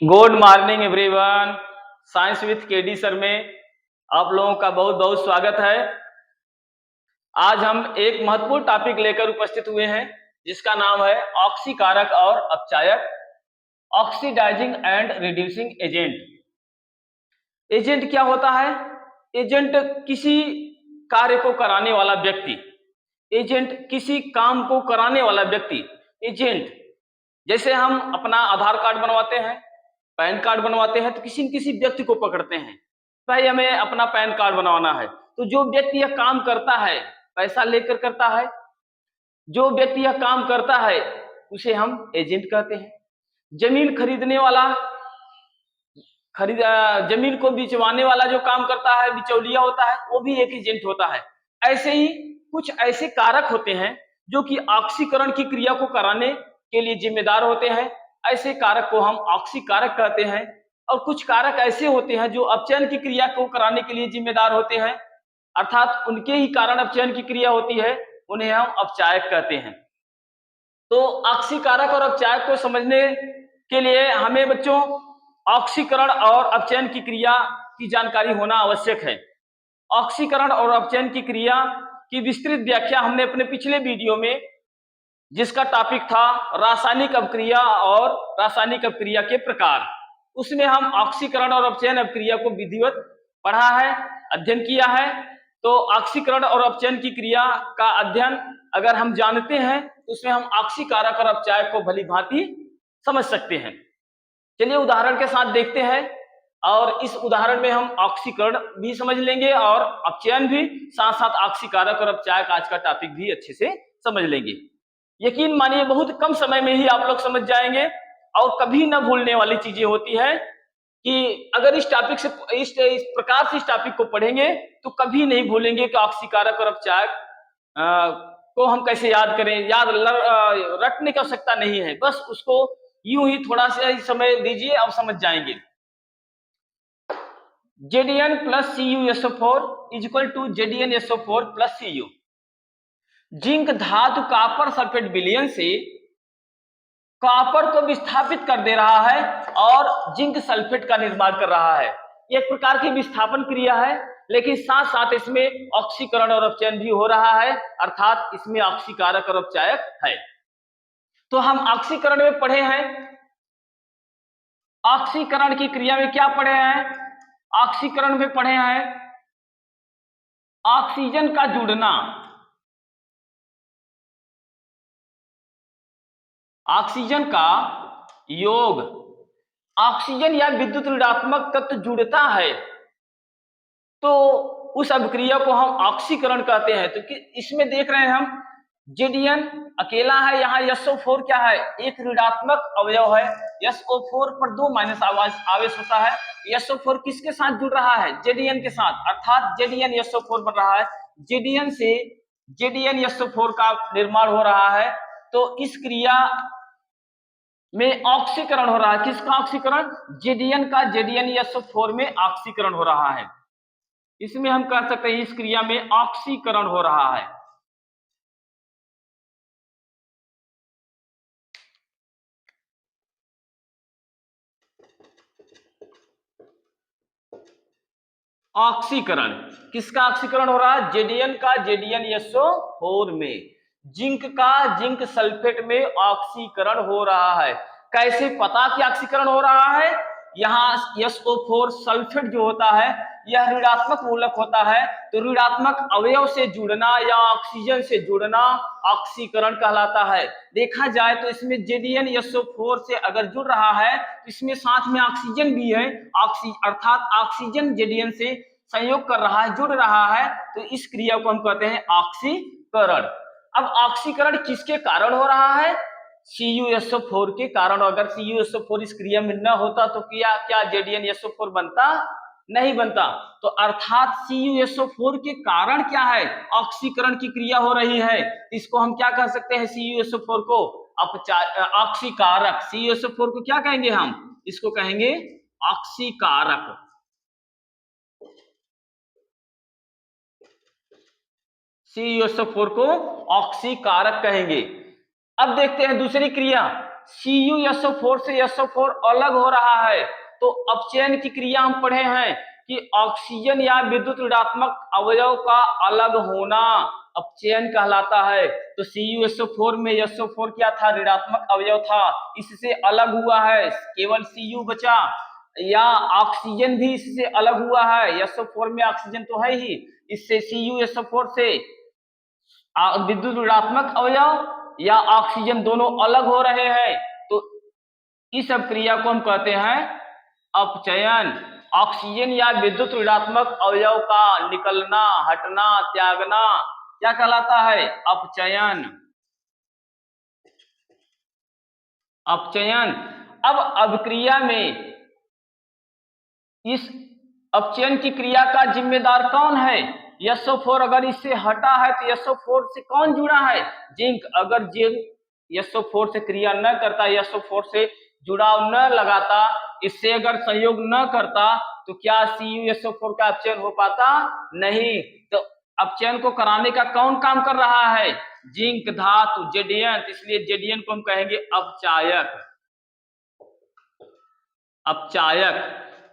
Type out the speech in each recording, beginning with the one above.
Good morning everyone. Science with KD sir में आप लोगों का बहुत बहुत स्वागत है। आज हम एक महत्वपूर्ण टॉपिक लेकर उपस्थित हुए हैं जिसका नाम है ऑक्सीकारक और अपचायक, oxidising and reducing agent. Agent क्या होता है? एजेंट किसी कार्य को कराने वाला व्यक्ति, एजेंट किसी काम को कराने वाला व्यक्ति। एजेंट जैसे हम अपना आधार कार्ड बनवाते हैं, पैन कार्ड बनवाते हैं तो किसी न किसी व्यक्ति को पकड़ते हैं, भाई हमें अपना पैन कार्ड बनवाना है। तो जो व्यक्ति यह काम करता है पैसा लेकर करता है, जो व्यक्ति यह काम करता है उसे हम एजेंट कहते हैं। जमीन खरीदने वाला, जमीन को बिचवाने वाला जो काम करता है, बिचौलिया होता है, वो भी एक एजेंट होता है। ऐसे ही कुछ ऐसे कारक होते हैं जो कि ऑक्सीकरण की क्रिया को कराने के लिए जिम्मेदार होते हैं, ऐसे कारक को हम ऑक्सीकारक कहते हैं। और कुछ कारक ऐसे होते हैं जो अपचयन की क्रिया को कराने के लिए जिम्मेदार होते हैं, अर्थात उनके ही कारण अपचयन की क्रिया होती है, उन्हें हम अपचायक कहते हैं। तो ऑक्सीकारक और अपचायक को समझने के लिए हमें बच्चों ऑक्सीकरण और अपचयन की क्रिया की जानकारी होना आवश्यक है। ऑक्सीकरण और अपचयन की क्रिया की विस्तृत व्याख्या हमने अपने पिछले वीडियो में, जिसका टॉपिक था रासायनिक अपक्रिया और रासायनिक अपक्रिया के प्रकार, उसमें हम ऑक्सीकरण और अपचयन अपक्रिया को विधिवत पढ़ा है, अध्ययन किया है। तो ऑक्सीकरण और अपचयन की क्रिया का अध्ययन अगर हम जानते हैं तो उसमें हम ऑक्सीकारक और अपचायक को भली भांति समझ सकते हैं। चलिए उदाहरण के साथ देखते हैं, और इस उदाहरण में हम ऑक्सीकरण भी समझ लेंगे और अपचयन भी, साथ साथ ऑक्सीकारक और अपचायक आज का टॉपिक भी अच्छे से समझ लेंगे। यकीन मानिए बहुत कम समय में ही आप लोग समझ जाएंगे, और कभी न भूलने वाली चीजें होती है कि अगर इस टॉपिक से इस प्रकार से इस टॉपिक को पढ़ेंगे तो कभी नहीं भूलेंगे कि ऑक्सीकारक और अपचायक को हम कैसे याद करें। रटने की आवश्यकता नहीं है, बस उसको यूं ही थोड़ा सा ही समय दीजिए, आप समझ जाएंगे। जेडीएन plus CuSO4 is equal to JDnSO4 plus Cu। Zinc धातु कॉपर सल्फेट विलयन से कॉपर को विस्थापित कर दे रहा है और जिंक सल्फेट का निर्माण कर रहा है। एक प्रकार की विस्थापन क्रिया है, लेकिन साथ साथ इसमें ऑक्सीकरण और अपचयन भी हो रहा है, अर्थात इसमें ऑक्सीकारक और अपचायक है। तो हम ऑक्सीकरण में पढ़े हैं, ऑक्सीकरण की क्रिया में क्या पढ़े हैं? ऑक्सीकरण में पढ़े हैं ऑक्सीजन का जुड़ना, ऑक्सीजन का योग। ऑक्सीजन या विद्युत ऋणात्मक तत्व जुड़ता है तो उस अभिक्रिया को हम ऑक्सीकरण कहते हैं। तो इसमें देख रहे हैं हम जेडीएन अकेला है, यहाँ SO4 क्या है? एक ऋणात्मक अवयव है। SO4 पर 2 माइनस आवेश होता है। SO4 किसके साथ जुड़ रहा है? जेडीएन के साथ, अर्थात जेडीएन SO4 बन रहा है। जेडीएन से जेडीएन SO4 का निर्माण हो रहा है। तो इस क्रिया में ऑक्सीकरण हो रहा है। किसका ऑक्सीकरण? जेडीएन का जेडीएन SO4 में ऑक्सीकरण हो रहा है। इसमें हम कह सकते हैं इस क्रिया में ऑक्सीकरण हो रहा है। ऑक्सीकरण किसका ऑक्सीकरण हो रहा है? जेडीएन का जेडीएन SO4 में, जिंक का जिंक सल्फेट में ऑक्सीकरण हो रहा है। कैसे पता कि ऑक्सीकरण हो रहा है? यहाँ SO4 सल्फेट जो होता है यह ऋणात्मक मूलक होता है, तो ऋणात्मक अवयव से जुड़ना या ऑक्सीजन से जुड़ना ऑक्सीकरण कहलाता है। देखा जाए तो इसमें जेडीएन SO4 से अगर जुड़ रहा है तो इसमें साथ में ऑक्सीजन भी है, अर्थात ऑक्सीजन जेडीएन से संयोग कर रहा है, जुड़ रहा है, तो इस क्रिया को हम कहते हैं ऑक्सीकरण। अब ऑक्सीकरण किसके कारण हो रहा है? CuSO4 के कारण। अगर CuSO4 इस क्रिया में न होता तो क्या क्या जेडीएन SO4 बनता? नहीं बनता। तो अर्थात CuSO4 के कारण क्या है? ऑक्सीकरण की क्रिया हो रही है। इसको हम क्या कह सकते हैं? CuSO4 को ऑक्सीकारक। CuSO4 को क्या कहेंगे हम? इसको कहेंगे ऑक्सीकारक। CuSO4 को ऑक्सीकारक कहेंगे। अब देखते हैं दूसरी क्रिया, CuSO4 से SO4 अलग हो रहा है। तो अपचयन की क्रिया हम पढ़े हैं कि ऑक्सीजन या विद्युत ऋणात्मक अवयव का अलग होना अपचयन कहलाता है। तो CuSO4 में SO4 क्या था? ऋणात्मक अवयव था, इससे अलग हुआ है, केवल Cu बचा। या ऑक्सीजन भी इससे अलग हुआ है, SO4 में ऑक्सीजन तो है ही, इससे CuSO4 से विद्युत ऋणात्मक अवयव या ऑक्सीजन दोनों अलग हो रहे हैं। तो इस क्रिया को हम कहते हैं अपचयन। ऑक्सीजन या विद्युत ऋणात्मक अवयव का निकलना, हटना, त्यागना क्या कहलाता है? अपचयन। अपचयन। अब अभिक्रिया में इस अपचयन की क्रिया का जिम्मेदार कौन है? SO4 अगर इससे हटा है तो SO4 से कौन जुड़ा है? जिंक। अगर जिंक SO4 से क्रिया न करता, SO4 से जुड़ाव न लगाता, इससे अगर संयोग न करता तो क्या CuSO4 का अपचयन हो पाता? नहीं। तो अपचयन को कराने का कौन काम कर रहा है? जिंक धातु, जेडियन। इसलिए जेडियन को हम कहेंगे अपचायक। अपचायक,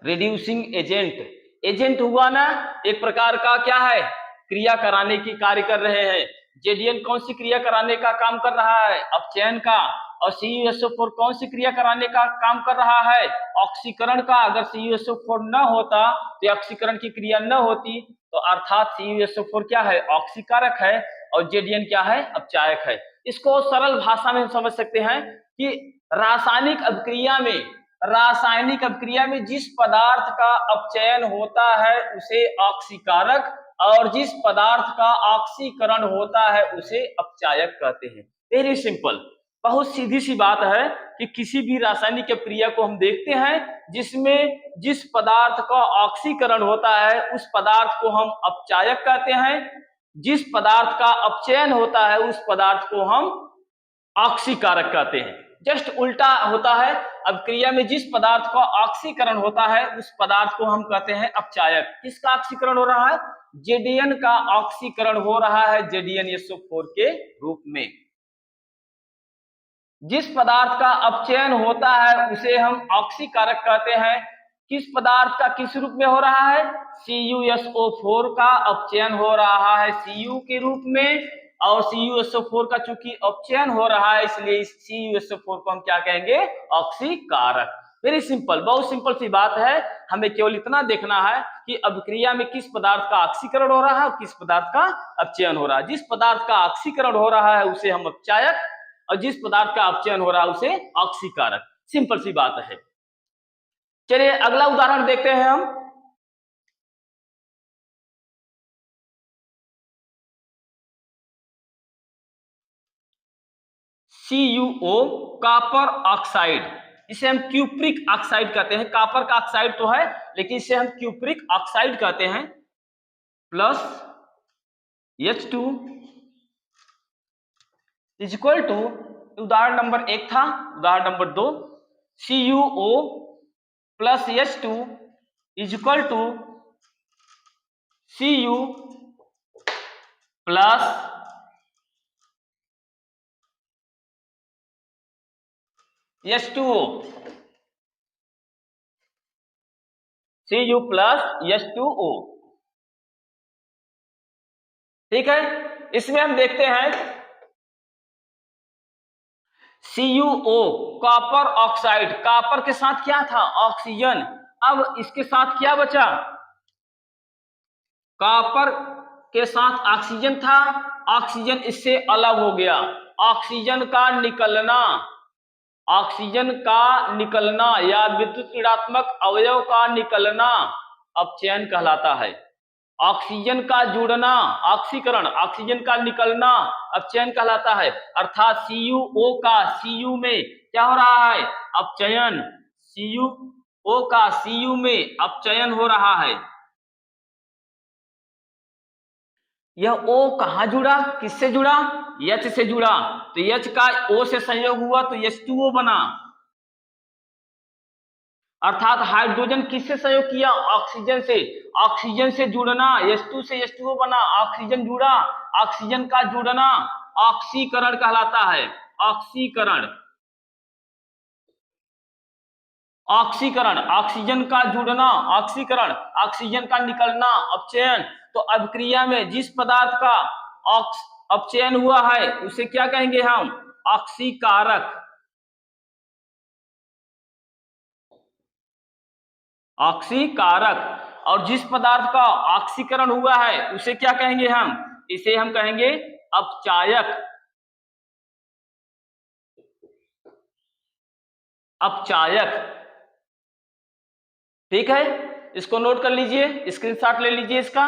रिड्यूसिंग एजेंट। एजेंट हुआ ना, एक प्रकार का क्या है? क्रिया कराने की कार्य कर रहे हैं। जेडियन कौन सी क्रिया कराने का काम कर रहा है? अपचयन का। और CuSO4 कौन सी क्रिया कराने का काम कर रहा है? ऑक्सीकरण का। अगर CuSO4 न होता तो ऑक्सीकरण की क्रिया न होती, तो अर्थात CuSO4 क्या है? ऑक्सीकारक है, और जेडियन क्या है? अपचायक है। इसको सरल भाषा में हम समझ सकते हैं कि रासायनिक अभिक्रिया में जिस पदार्थ का अपचयन होता है उसे ऑक्सीकारक, और जिस पदार्थ का ऑक्सीकरण होता है उसे अपचायक कहते हैं। वेरी सिंपल, बहुत सीधी सी बात है कि किसी भी रासायनिक अभिक्रिया को हम देखते हैं जिसमें जिस पदार्थ का ऑक्सीकरण होता है उस पदार्थ को हम अपचायक कहते हैं, जिस पदार्थ का अपचयन होता है उस पदार्थ को हम ऑक्सीकारक कहते हैं। जस्ट उल्टा होता है, अभिक्रिया में जिस पदार्थ का ऑक्सीकरण होता है उस पदार्थ को हम कहते हैं अपचायक। किसका ऑक्सीकरण हो रहा है? जेडीएन का ऑक्सीकरण हो रहा है, JDnSO4 के रूप में। जिस पदार्थ का अपचयन होता है उसे हम ऑक्सीकारक कहते हैं। किस पदार्थ का किस रूप में हो रहा है? CuSO4 का अपचयन हो रहा है Cu के रूप में, और CuSO4 का चूंकि अपचयन हो रहा है इसलिए इस CuSO4 को हम क्या कहेंगे? ऑक्सीकारक। वेरी सिंपल, बहुत सिंपल सी बात है। हमें केवल इतना देखना है कि अभिक्रिया में किस पदार्थ का ऑक्सीकरण हो रहा है और किस पदार्थ का अपचयन हो रहा है। जिस पदार्थ का ऑक्सीकरण हो रहा है उसे हम अपचायक, और जिस पदार्थ का अपचयन हो रहा है उसे ऑक्सीकारक। सिंपल सी बात है। चलिए अगला उदाहरण देखते हैं हम। CuO कॉपर ऑक्साइड, इसे हम क्यूप्रिक ऑक्साइड कहते हैं। कॉपर का ऑक्साइड तो है लेकिन इसे हम क्यूप्रिक ऑक्साइड कहते हैं। Plus H2 is equal to, उदाहरण नंबर 1 था, उदाहरण नंबर 2, CuO plus H2 is equal to Cu plus H2O, Cu plus H2O। ठीक है, इसमें हम देखते हैं CuO कॉपर ऑक्साइड, कॉपर के साथ क्या था? ऑक्सीजन। अब इसके साथ क्या बचा? कॉपर के साथ ऑक्सीजन था, ऑक्सीजन इससे अलग हो गया। ऑक्सीजन का निकलना या विद्युत ऋणात्मक अवयव का निकलना अपचयन कहलाता है। ऑक्सीजन का जुड़ना, ऑक्सीकरण, ऑक्सीजन का निकलना अपचयन कहलाता है। अर्थात CuO का Cu में क्या हो रहा है? अपचयन। CuO का Cu में अपचयन हो रहा है। यह O कहां जुड़ा? किससे जुड़ा? H से जुड़ा। तो H का O से संयोग हुआ तो H2O बना। अर्थात हाइड्रोजन किससे सहयोग किया? ऑक्सीजन से। ऑक्सीजन से जुड़ना, H2 से H2O बना, ऑक्सीजन जुड़ा, ऑक्सीजन का जुड़ना ऑक्सीकरण कहलाता है। ऑक्सीकरण। ऑक्सीकरण, ऑक्सीजन का जुड़ना, ऑक्सीकरण, ऑक्सीजन का निकलना, अपचयन। तो अभिक्रिया में जिस पदार्थ का अपचयन हुआ है उसे क्या कहेंगे हम? ऑक्सीकारक। ऑक्सीकारक। और जिस पदार्थ का ऑक्सीकरण हुआ है उसे क्या कहेंगे हम? इसे हम कहेंगे अपचायक। अपचायक। ठीक है, इसको नोट कर लीजिए, स्क्रीनशॉट ले लीजिए इसका।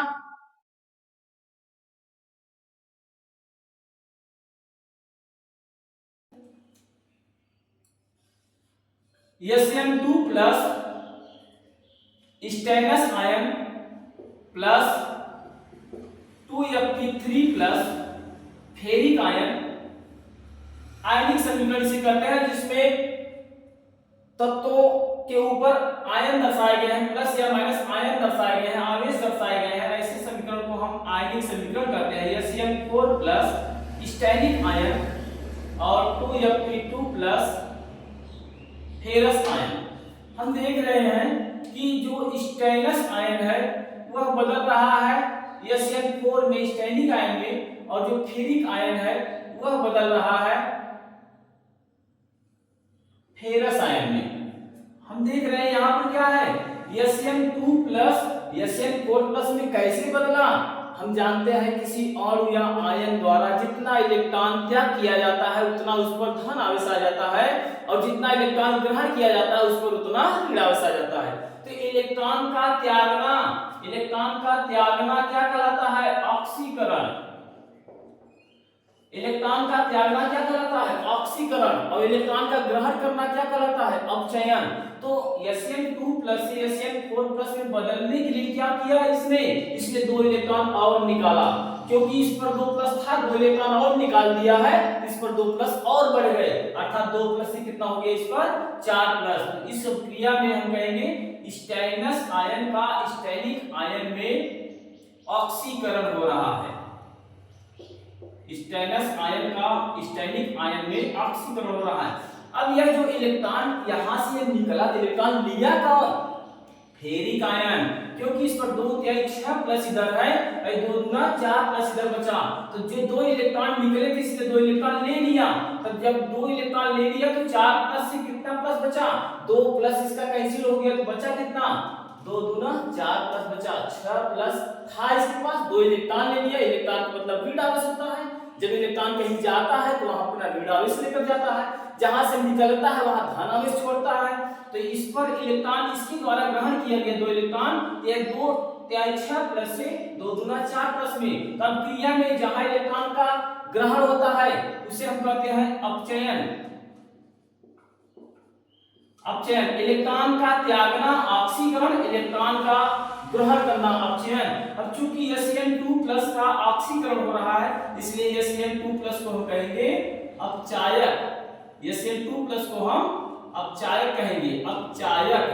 SN2 plus stannous ion plus 2Fe3 plus ferric ion ionic समीकरण इसे कहते हैं, जिसमें तत्वों के ऊपर आयन दर्शाए गए हैं, प्लस या माइनस आयन दर्शाए गए हैं, आवेश दर्शाए गए हैं। ऐसे समीकरण को हम आयनिक समीकरण कहते हैं। SN4 प्लस स्टैनिक आयन और 2Fe2 प्लस फेरस आयन। हम देख रहे हैं कि जो स्टेनस आयन है वह बदल रहा है SN4 में स्टैनिक आयन में, और जो फेरिक आयन है वह बदल रहा है फेरस आयन में। हम देख रहे हैं यहाँ पर क्या है, SN2 प्लस SN4 प्लस में कैसे बदला? हम जानते हैं किसी अणु या आयन द्वारा जितना इलेक्ट्रॉन त्याग किया जाता है उतना उस पर धन आवेश आ जाता है, और जितना इलेक्ट्रॉन ग्रहण किया जाता है उस पर उतना ऋण आवेश आ जाता है। तो इलेक्ट्रॉन का त्यागना, इलेक्ट्रॉन का त्यागना क्या कहलाता है? ऑक्सीकरण। इलेक्ट्रॉन का त्यागना क्या कहलाता है? ऑक्सीकरण। और इलेक्ट्रॉन का ग्रहण करना क्या कहलाता है? अपचयन। तो SN2 प्लस से SN4 प्लस में बदलने के लिए क्या किया इसने 2 इलेक्ट्रॉन और निकाला, क्योंकि इस पर 2 प्लस था, 2 इलेक्ट्रॉन और निकाल दिया है, इस पर 2 प्लस और बढ़ गए, अर्थात 2 प्लस से कितना हो गया इस पर? 4 प्लस। तो इस क्रिया में हम कहेंगे स्टेनस आयन का स्टैनिक आयन में ऑक्सीकरण हो रहा है। स्टेनस आयन का स्टैनिक आयन में ऑक्सीकरण हो रहा है। अब यह जो इलेक्ट्रॉन यहां से निकला, इलेक्ट्रॉन लिया कौन? फेरिक आयन, क्योंकि इस पर 2 तिहाई 6 प्लस इधर है, 2 दूना 4 प्लस इधर बचा। तो जो 2 इलेक्ट्रॉन निकले थे इसने 2 इलेक्ट्रॉन ले लिया। तब जब 2 इलेक्ट्रॉन ले लिया तो 4 प्लस से कितना प्लस बचा? 2 प्लस इसका कैंसिल हो गया, तो बचा कितना? 2 दूना 4 प्लस बचा 6 प्लस था इसके पास, 2 इलेक्ट्रॉन ले लिया। इलेक्ट्रॉन का मतलब ऋण आवेश होता है। जब इलेक्ट्रॉन कहीं जाता है तो वहां अपना ऋण आवेश लेकर जाता है, जहां से निकलता है वहां धन आवेश छोड़ता है। तो इस पर इलेक्ट्रॉन इसके द्वारा ग्रहण किया गया 2 इलेक्ट्रॉन, ये 2 तिहाई 6 प्लस से 2 दूना 4 प्लस में। तब क्रिया में जहां इलेक्ट्रॉन का ग्रहण होता है उसे हम कहते हैं अपचयन। अपचयन, इलेक्ट्रॉन का त्यागना ऑक्सीकरण, इलेक्ट्रॉन का ग्रहण करना अपचयन। अब चूंकि SN2 प्लस का ऑक्सीकरण हो रहा है इसलिए SN2 प्लस को हम कहेंगे अपचायक। SN2 प्लस को हम अपचायक कहेंगे, अपचायक।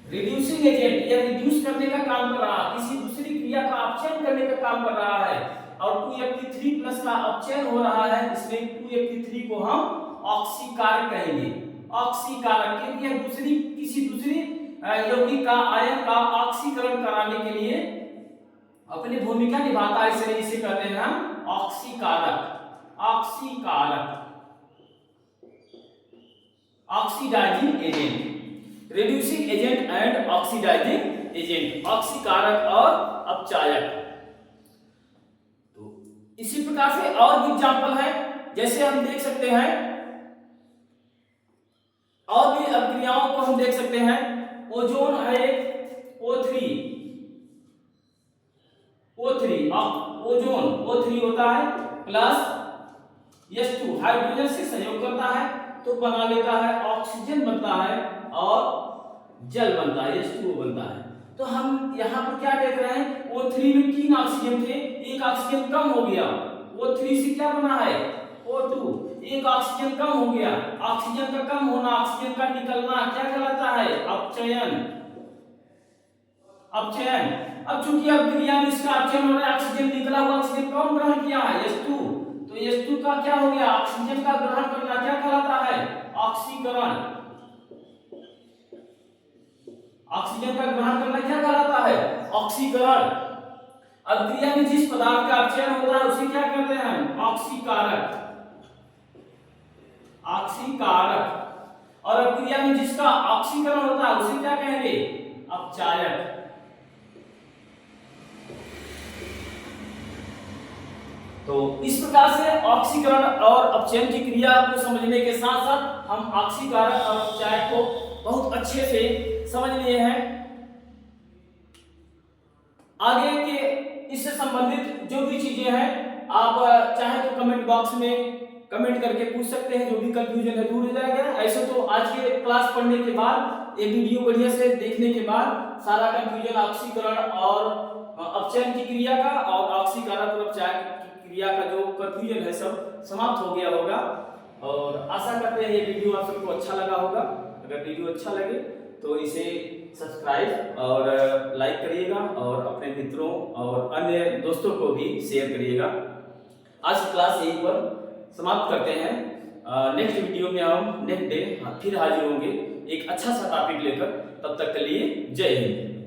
रिड्यूसिंग एजेंट, यह रिड्यूस करने का काम कर रहा है, किसी दूसरी क्रिया का अपचयन करने का काम कर रहा है। और 2Fe3 प्लस का अपचयन हो रहा है, इसलिए 2Fe3 को हम ऑक्सीकारक कहेंगे। ऑक्सीकारक, क्योंकि यह किसी दूसरी यौगिक का आयन का ऑक्सीकरण कराने के लिए अपनी भूमिका निभाता है, इसलिए इसे कहते हैं हम ऑक्सीकारक। ऑक्सीकारक, oxidising agent, reducing agent and oxidising agent, ऑक्सीकारक और अपचायक। तो इसी प्रकार से और भी एग्जांपल है, जैसे हम देख सकते हैं और भी अभिक्रियाओं को हम देख सकते हैं। ओजोन है O3, ओजोन O3 होता है प्लस H2 हाइड्रोजन से सहयोग करता है तो बना लेता है ऑक्सीजन बनता है और जल बनता है, H2O बनता है। तो हम यहाँ पर क्या देख रहे हैं, O3 में 3 ऑक्सीजन थे, एक ऑक्सीजन कम हो गया, O3 से क्या बना है O2, एक ऑक्सीजन कम हो गया। ऑक्सीजन का कम होना, ऑक्सीजन का निकलना क्या कहलाता है? अपचयन। अपचयन। अब चूंकि अब क्रिया में इसका अपचयन हो रहा है, ऑक्सीजन निकला हुआ ऑक्सीजन कौन ग्रहण किया है? H2। तो H2 का क्या हो गया, ऑक्सीजन का ग्रहण करना क्या कहलाता है, ऑक्सीकरण। ऑक्सीजन का ग्रहण करना क्या कहलाता है, ऑक्सीकरण। अब क्रिया में जिस पदार्थ का अपचयन होता है उसे क्या कहते हैं हम, ऑक्सीकारक। ऑक्सीकारक। और अब क्रिया में जिसका ऑक्सीकरण होता है उसे क्या कहेंगे, अपचायक। तो इस प्रकार से ऑक्सीकरण और अपचयन की क्रिया को समझने के साथ साथ हम ऑक्सीकारक और अपचायक को बहुत अच्छे से समझ लिए हैं। आगे के इससे संबंधित जो भी चीजें हैं आप चाहे तो कमेंट बॉक्स में कमेंट करके पूछ सकते हैं, जो भी कंफ्यूजन है दूर हो जाएगा। ऐसे तो आज के क्लास पढ़ने के बाद, ये वीडियो बढ़िया से देखने के बाद सारा कंफ्यूजन ऑक्सीकरण और अपचयन की क्रिया का और ऑक्सीकारक और अपचायक की क्रिया का जो कंफ्यूजन है सब समाप्त हो गया होगा। और आशा करते हैं ये वीडियो आप सबको अच्छा लगा होगा। अगर वीडियो अच्छा लगे तो इसे सब्सक्राइब और लाइक करिएगा और अपने मित्रों और अन्य दोस्तों को भी शेयर करिएगा। आज की क्लास यहीं पर समाप्त करते हैं। नेक्स्ट वीडियो में हम नेक्स्ट डे फिर हाजिर होंगे एक अच्छा सा टॉपिक लेकर। तब तक के लिए जय हिंद।